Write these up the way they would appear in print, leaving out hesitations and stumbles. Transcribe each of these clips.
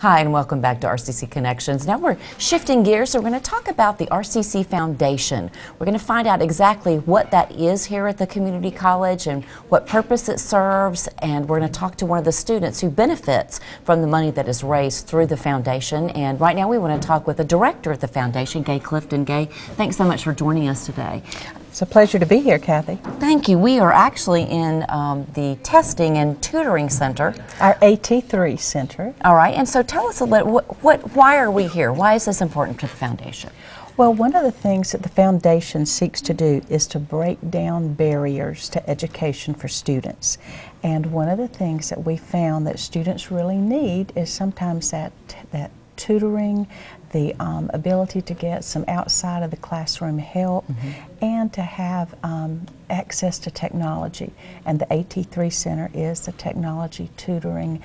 Hi, and welcome back to RCC Connections. Now we're shifting gears, so we're going to talk about the RCC Foundation. We're going to find out exactly what that is here at the community college and what purpose it serves, and we're going to talk to one of the students who benefits from the money that is raised through the foundation. And right now we want to talk with the director of the foundation, Gay Clifton. Gay, thanks so much for joining us today. It's a pleasure to be here, Kathy. Thank you. We are actually in the Testing and Tutoring Center. Our AT3 Center. All right, and so tell us a little, why are we here? Why is this important to the foundation? Well, one of the things that the foundation seeks to do is to break down barriers to education for students. And one of the things that we found that students really need is sometimes that tutoring, the ability to get some outside of the classroom help, and to have access to technology. And the AT3 Center is the technology tutoring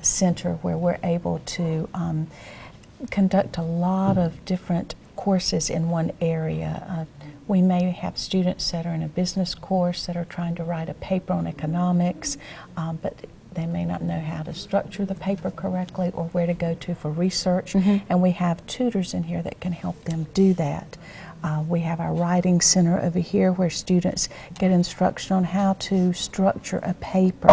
center where we're able to conduct a lot of different courses in one area. We may have students that are in a business course that are trying to write a paper on economics, but they may not know how to structure the paper correctly or where to go to for research, and we have tutors in here that can help them do that. We have our writing center over here where students get instruction on how to structure a paper,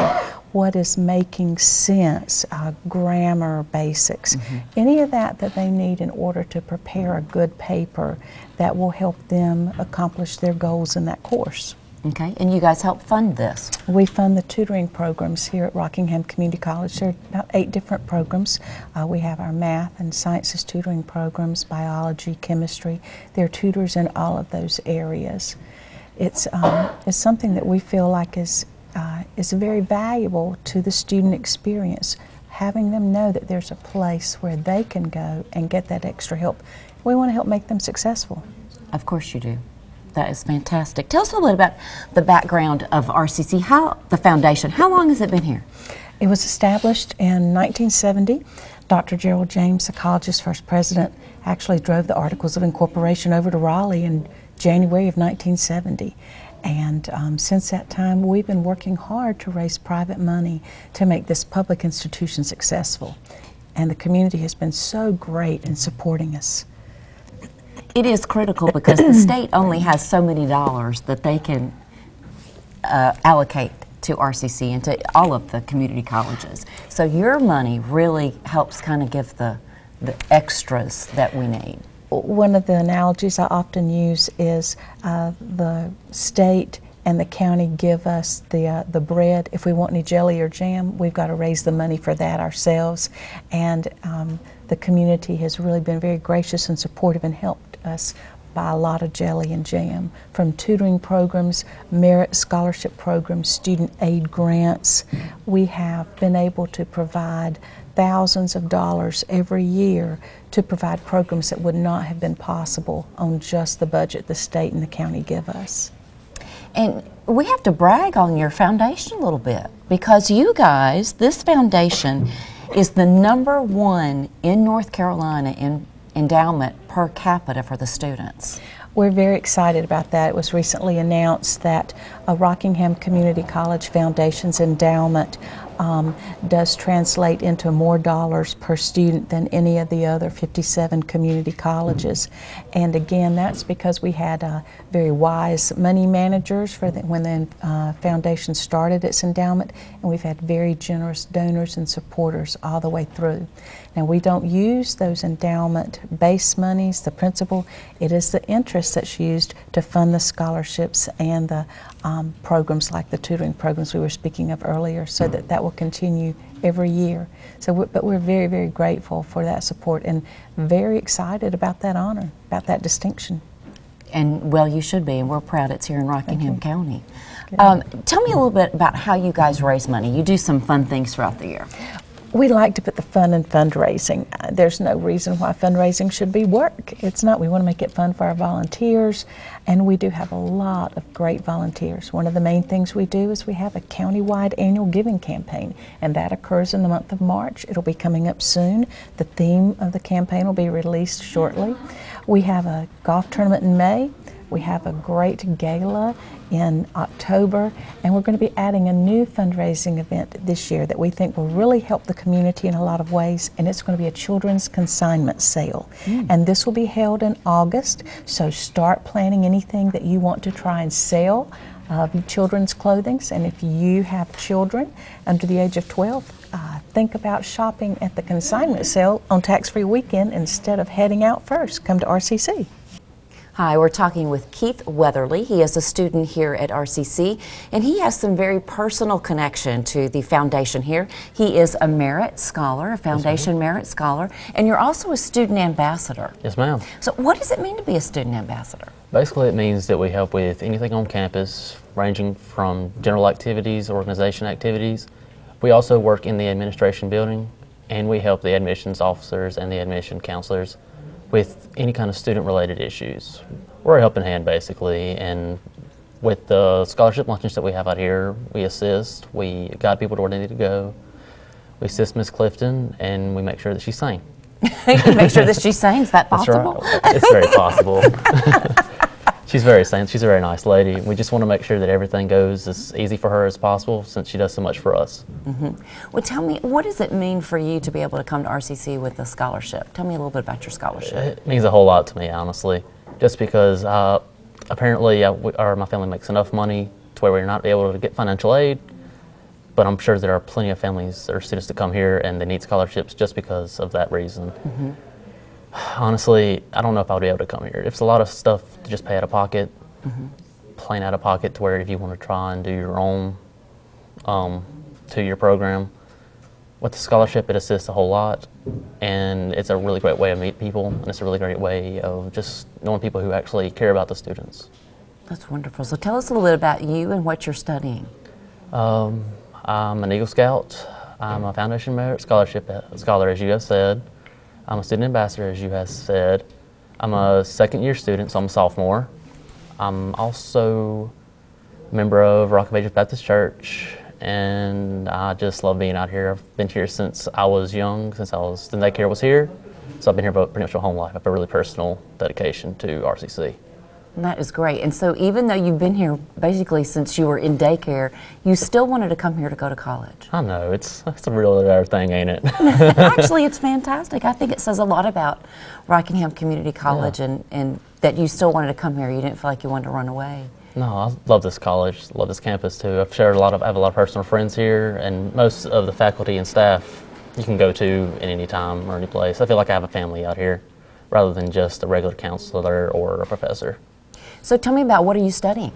what is making sense, grammar basics, any of that they need in order to prepare a good paper that will help them accomplish their goals in that course. Okay, and you guys help fund this? We fund the tutoring programs here at Rockingham Community College. There are about 8 different programs. We have our math and sciences tutoring programs, biology, chemistry. There are tutors in all of those areas. It's something that we feel like is very valuable to the student experience, having them know that there's a place where they can go and get that extra help. We want to help make them successful. Of course you do. That is fantastic. Tell us a little bit about the background of RCC, the foundation. How long has it been here? It was established in 1970. Dr. Gerald James, the college's first president, actually drove the Articles of Incorporation over to Raleigh in January of 1970. And since that time, we've been working hard to raise private money to make this public institution successful. And the community has been so great in supporting us. It is critical because the state only has so many dollars that they can allocate to RCC and to all of the community colleges. So your money really helps kind of give the extras that we need. One of the analogies I often use is the state and the county give us the bread. If we want any jelly or jam, we've got to raise the money for that ourselves. And the community has really been very gracious and supportive and helped us buy a lot of jelly and jam, from tutoring programs, merit scholarship programs, student aid grants. We have been able to provide thousands of dollars every year to provide programs that would not have been possible on just the budget the state and the county give us. And we have to brag on your foundation a little bit, because you guys, this foundation is the #1 in North Carolina in endowment per capita for the students. We're very excited about that. It was recently announced that Rockingham Community College Foundation's endowment does translate into more dollars per student than any of the other 57 community colleges. And again, that's because we had very wise money managers when the foundation started its endowment, and we've had very generous donors and supporters all the way through. Now, we don't use those endowment base monies, the principal. It is the interest that's used to fund the scholarships and the programs like the tutoring programs we were speaking of earlier, so that will continue every year. So, but we're very, very grateful for that support and very excited about that honor, about that distinction. And well, you should be, and we're proud it's here in Rockingham County. Tell me a little bit about how you guys raise money. You do some fun things throughout the year. We like to put the fun in fundraising. There's no reason why fundraising should be work. It's not. We want to make it fun for our volunteers, and we do have a lot of great volunteers. One of the main things we do is we have a county-wide annual giving campaign, and that occurs in the month of March. It'll be coming up soon. The theme of the campaign will be released shortly. We have a golf tournament in May, We have a great gala in October, and we're going to be adding a new fundraising event this year that we think will really help the community in a lot of ways, and it's going to be a children's consignment sale. And this will be held in August, so start planning anything that you want to try and sell of children's clothing. And if you have children under the age of 12, think about shopping at the consignment sale on tax-free weekend instead of heading out first. Come to RCC. Hi, we're talking with Keith Weatherly. He is a student here at RCC, and he has some very personal connection to the foundation here. He is a merit scholar, a foundation merit scholar, and you're also a student ambassador. Yes, ma'am. So what does it mean to be a student ambassador? Basically, it means that we help with anything on campus, ranging from general activities, organization activities. We also work in the administration building, and we help the admissions officers and the admission counselors with any kind of student-related issues. We're a helping hand, basically, and with the scholarship luncheons that we have out here, we assist, we guide people to where they need to go, we assist Miss Clifton, and we make sure that she's sane. You make sure that she's sane? Is that possible? That's right. It's very possible. She's very sane. She's a very nice lady. We just want to make sure that everything goes as easy for her as possible since she does so much for us. Well, tell me, what does it mean for you to be able to come to RCC with a scholarship? Tell me a little bit about your scholarship. It means a whole lot to me, honestly, just because apparently my family makes enough money to where we're not able to get financial aid, but I'm sure there are plenty of families or students that come here and they need scholarships just because of that reason. Honestly, I don't know if I would be able to come here. It's a lot of stuff to just pay out of pocket, plain out of pocket, to where if you want to try and do your own two-year program. With the scholarship, it assists a whole lot, and it's a really great way to meet people, and it's a really great way of just knowing people who actually care about the students. That's wonderful. So tell us a little bit about you and what you're studying. I'm an Eagle Scout. I'm a Foundation Merit Scholarship scholar, as you have said. I'm a student ambassador, as you have said. I'm a second-year student, so I'm a sophomore. I'm also a member of Rockingham Baptist Church, and I just love being out here. I've been here since I was young, since the daycare was here. So I've been here pretty much my whole life. I have a really personal dedication to RCC. And that is great. And so even though you've been here basically since you were in daycare, you still wanted to come here to go to college. I know, it's a real rare thing, ain't it? Actually, it's fantastic. I think it says a lot about Rockingham Community College, and that you still wanted to come here. You didn't feel like you wanted to run away. No, I love this college, love this campus too. I have a lot of personal friends here, and most of the faculty and staff you can go to at any time or any place. I feel like I have a family out here rather than just a regular counselor or a professor. So tell me about, what are you studying?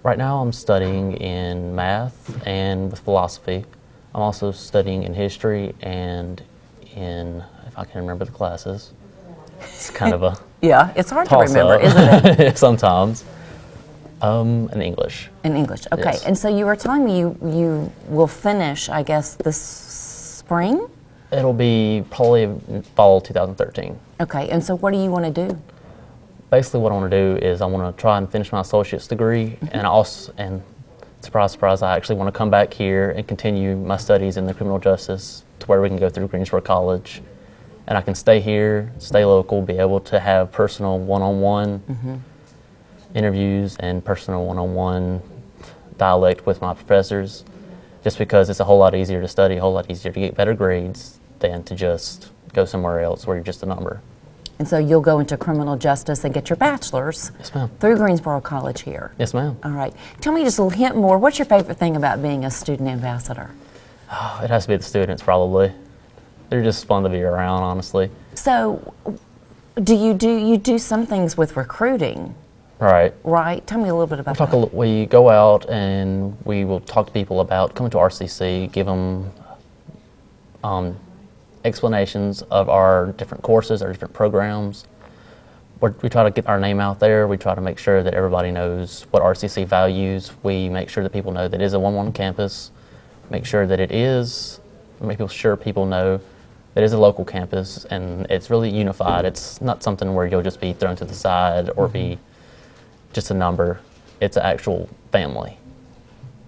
Right now I'm studying in math and with philosophy. I'm also studying in history and in, if I can remember the classes, it's kind of a yeah, it's hard to remember, isn't it? Sometimes. In English. In English, okay. Yes. And so you were telling me you will finish, I guess, this spring? It'll be probably fall 2013. Okay, and so what do you want to do? Basically what I want to do is I want to try and finish my associate's degree, and surprise, surprise, I actually want to come back here and continue my studies in the criminal justice to where we can go through Greensboro College, and I can stay here, stay local, be able to have personal one-on-one interviews and personal one-on-one dialect with my professors, just because it's a whole lot easier to study, a whole lot easier to get better grades than to just go somewhere else where you're just a number. And so you'll go into criminal justice and get your bachelor's through Greensboro College here. Yes, ma'am. All right. Tell me just a little hint more. What's your favorite thing about being a student ambassador? Oh, it has to be the students, probably. They're just fun to be around, honestly. So you do some things with recruiting? Right. Right. Tell me a little bit about that. We go out and we will talk to people about coming to RCC, give them explanations of our different courses, our different programs. We try to get our name out there. We try to make sure that everybody knows what RCC values. We make sure that people know that it is a 1-1 campus. Make sure that make sure people know that it is a local campus, and it's really unified. It's not something where you'll just be thrown to the side or be just a number. It's an actual family.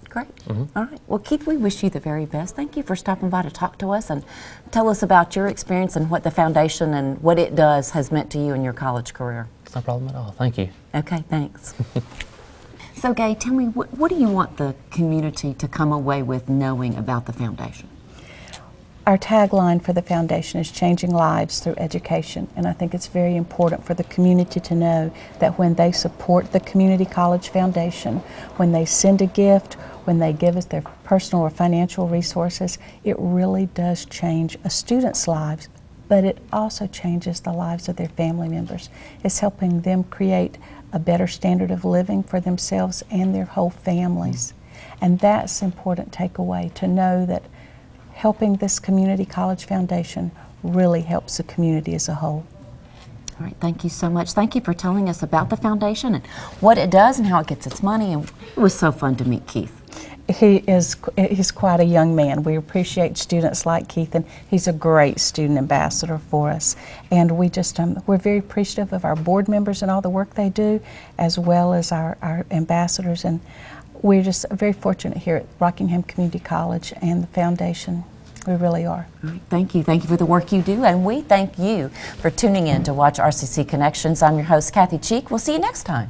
Great. All right. Well, Keith, we wish you the very best. Thank you for stopping by to talk to us and tell us about your experience and what the foundation and what it does has meant to you in your college career. It's no problem at all. Thank you. Okay, thanks. So, Gay, tell me, what do you want the community to come away with knowing about the foundation? Our tagline for the foundation is changing lives through education, and I think it's very important for the community to know that when they support the Community College Foundation, when they send a gift, when they give us their personal or financial resources, it really does change a student's lives, but it also changes the lives of their family members. It's helping them create a better standard of living for themselves and their whole families. And that's an important takeaway, to know that helping this Community College Foundation really helps the community as a whole. All right, thank you so much. Thank you for telling us about the foundation and what it does and how it gets its money. And it was so fun to meet Keith. He's quite a young man. We appreciate students like Keith, and he's a great student ambassador for us. And we're very appreciative of our board members and all the work they do, as well as our ambassadors. And we're just very fortunate here at Rockingham Community College and the foundation. We really are. All right, thank you. Thank you for the work you do, and we thank you for tuning in to watch RCC Connections. I'm your host, Kathy Cheek. We'll see you next time.